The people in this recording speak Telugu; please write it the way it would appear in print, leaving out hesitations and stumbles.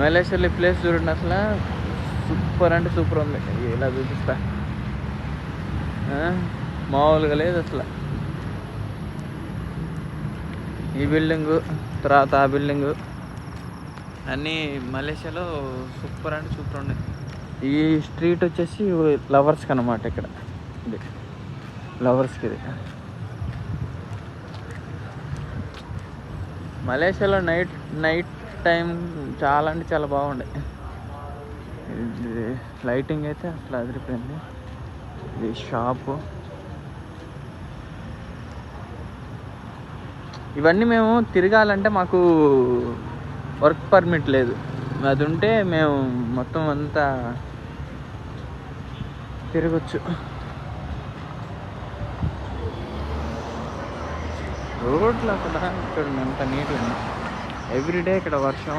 మలేషియాలో ఈ ప్లేస్ చూడండి, అసలు సూపర్ అంటే సూపర్ ఉంది. ఇలా చూపిస్తా, మామూలుగా లేదు అసలు. ఈ బిల్డింగు, తర్వాత ఆ బిల్డింగు, అన్నీ మలేషియాలో సూపర్ అంటే సూపర్ ఉన్నాయి. ఈ స్ట్రీట్ వచ్చేసి లవర్స్కి అనమాట. ఇక్కడ ఇది లవర్స్కి. ఇది మలేషియాలో నైట్ టైం చాలా అంటే చాలా బాగుండే. లైటింగ్ అయితే అసలు అదిరిపోయింది. ఇది షాపు. ఇవన్నీ మేము తిరగాలంటే మాకు వర్క్ పర్మిట్ లేదు. అది ఉంటే మేము మొత్తం అంతా తిరగచ్చు. రోడ్లు అక్కడ ఇక్కడ ఎంత నీట్గా ఉంది. ఎవ్రీడే ఇక్కడ వర్షం.